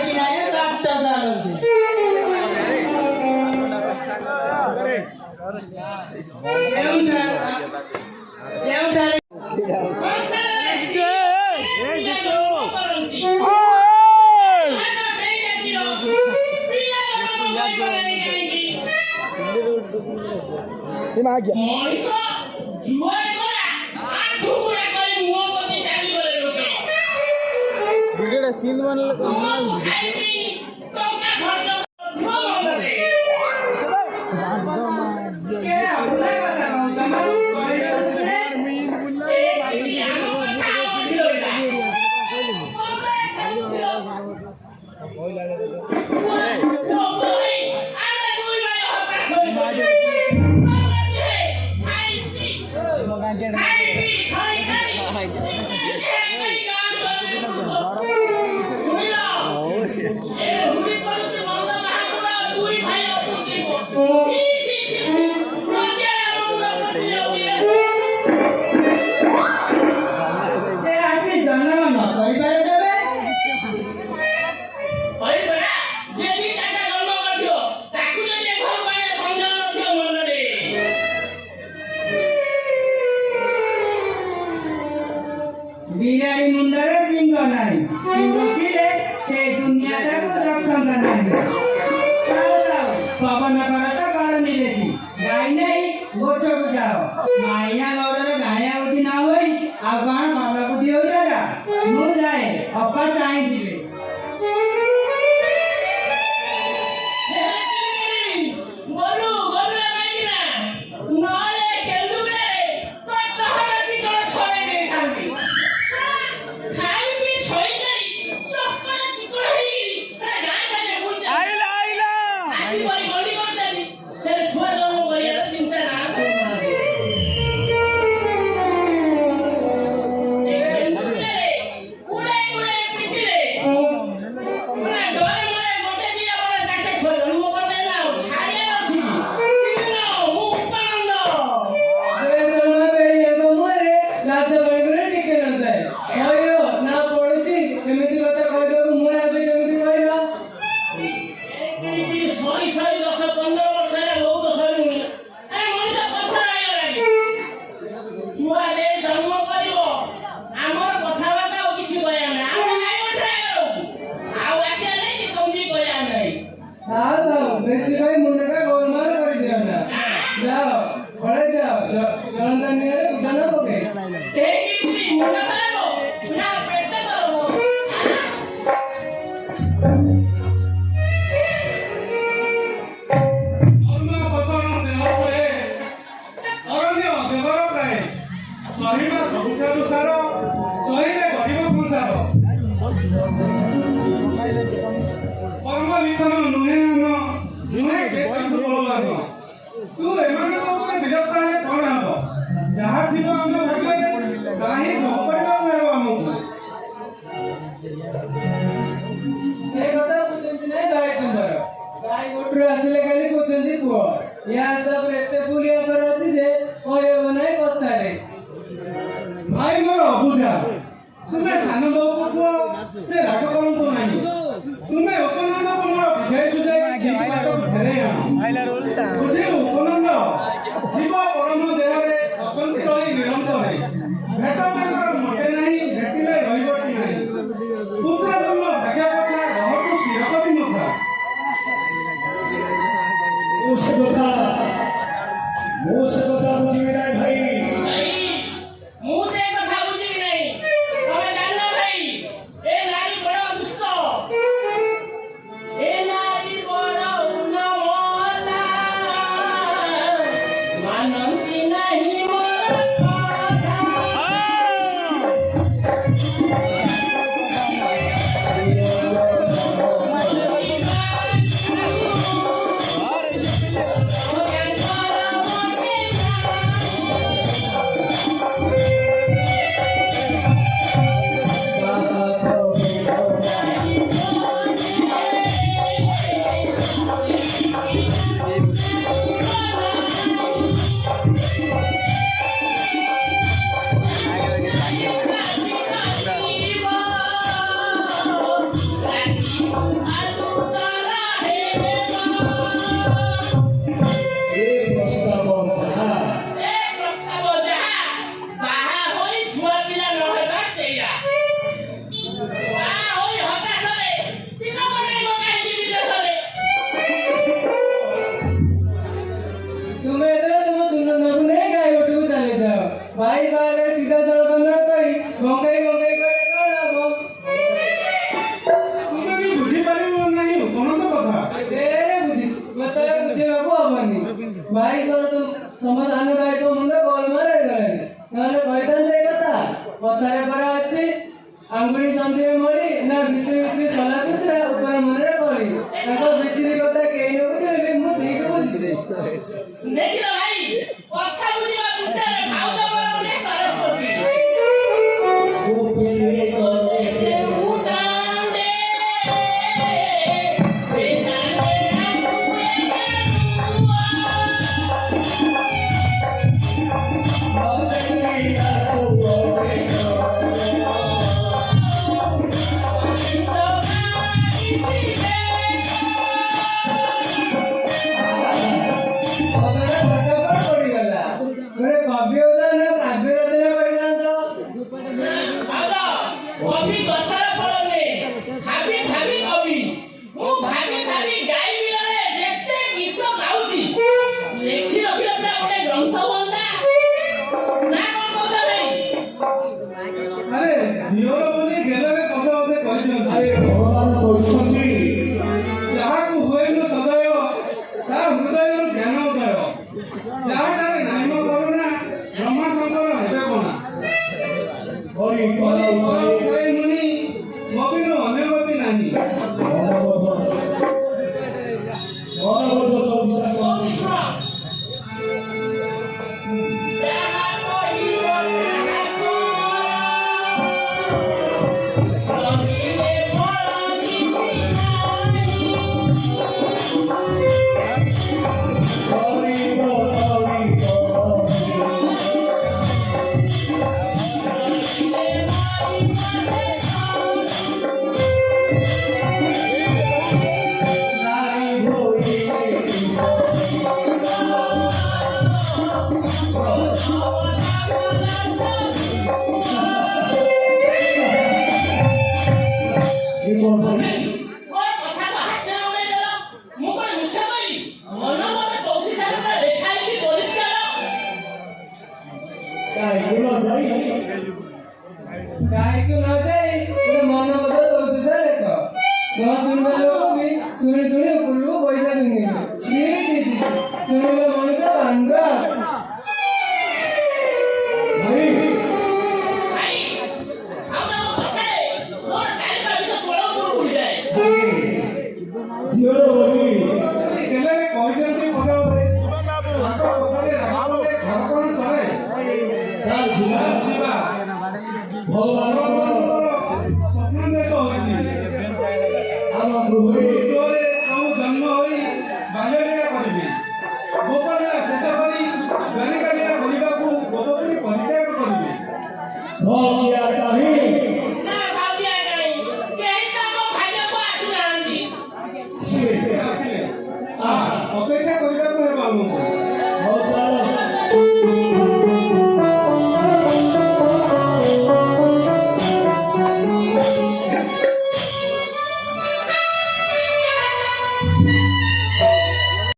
की नाही गाठता चालवते सीन बिराड़ी मुंडरे सिंह नहीं सिंह थिले से दुनिया को रखंदा नहीं पवन कराचा कारण बेसी गाय नहीं गोटो बुझाओ माया गौरर गाया होती ना होई आ गाण बाबा को दियो जारा मु जाए अपा चाहि दिबे गोलू गोलू लगाई ना नले केलू रे तो कहना चिकड़ छोड़े दे थांती खाई भी छोई करी सकड़ चिकड़ हेई से गाय साले बुल जा आइला आदि बरी गली कर जानी तेरे छुआ जन्म करिया चिंता ना अंगुरी शांति मरी ना भितरी भितरी सला सुतरा ऊपर मन करी ताको भितरी कथा केही न बुझले मु ठीक बुझिছে ଦେଖିଲ ଭାଇ କଥା ବୁଝିବା ବିଷୟରେ ଭାଉଜ ବରଣେ ସରସ୍ୱତୀ ଗୋପୀ କରେ ଯେ ଉଡାଣ୍ଡେ ସେ ନାଣ୍ଡେ ଆକୁଏ କାରୁଆ ଅଦେକିଆ କୋରେ कवि गछर फल नुहे भाभी भाभी कवि मु भाभी भाभी गाई बिलरे जेते गीत गाउची लेखि रखिले पुरा गोटे ग्रंथ बंदा ना कोन कहता भाई अरे दियोर बोली गेलरे कदे कदे कहिसन अरे भगवान କହିଛନ୍ତି ଯାହାକୁ ହୁଏନ ସଦୟ ତା ହୃଦୟରୁ ଜ୍ଞାନ ଉଦୟ ଯାହାଠାରେ ନାମ କରୁଣା ବ୍ରହ୍ମା ଶଙ୍କର ହେବେ କଣା କରି କଲା ଉପରେ ମୁନି ମବିର ଅନ୍ୟ ଗତି ନାହିଁ ମନବୋଧ ଚବିଶା कोन सुनो जहाँ कहियो ताहा रंगीले फल किछि नाही ମୋର କଥା ତ ହାସ୍ୟ ଉଡେଇ ଦେଲ ମୁଁ କଣ ମିଛ କହିଲି ଅନବଦ 34 ଟା ଲେଖା ହେଇଛି ପରିଷ୍କାର କାହିଁକି ନ ଯାଇ ଗୋଟେ ମନ କଥା ତୋ ଲେଖ ନ ଶୁଣିବା ଲୋକ ବି ଶୁଣି ଶୁଣି ଉପରକୁ ପଇସା ପିନ୍ଧିବେ ଛି ଛି ଛି ଶୁଣିଲେ ମଣିଷ ଭାଣ୍ଡ ଭାଇ ଭାଇ ଆଉ ତମ କଥାରେ ମୋର କାଳିମା ବିଷ ତୋଳ ଉପରକୁ ଉଠିଯାଏ ଦିଅର ବୋଲି ଗେଲରେ କହିଛନ୍ତି ପଦେ ପଦେ ତାଙ୍କ ପଦରେ ରାଗରେ ଘର କଣ ଚଳେ ଚାଲ ଯିବା ଯିବା ଭଗବାନଙ୍କର ସ୍ୱପ୍ନ ଦେଶ ହୋଇଛି ଆମ ଗୃହରେ ଗୃହରେ ପ୍ରଭୁ ଜନ୍ମ ହୋଇ ବାଲ୍ୟଲୀଳା କରିବେ ଗୋପଲୀଳା ଶେଷ କରି ଦ୍ୱାରିକା ଲୀଳା କରିବାକୁ ଗୋପପୁରୀ ପରିତ୍ୟାଗ କରିବେ ଭଗିଆ କାହିଁ ନା ଭାବିଆ କାଇଁ କେହି ତ ଆମ ଭାଗ୍ୟକୁ ଆସୁନାହାନ୍ତି ଆସିବେ ଆସିଲେ ଅପେକ୍ଷା କରିବାକୁ ହେବ ଆମକୁ ହଉ ଚାଲ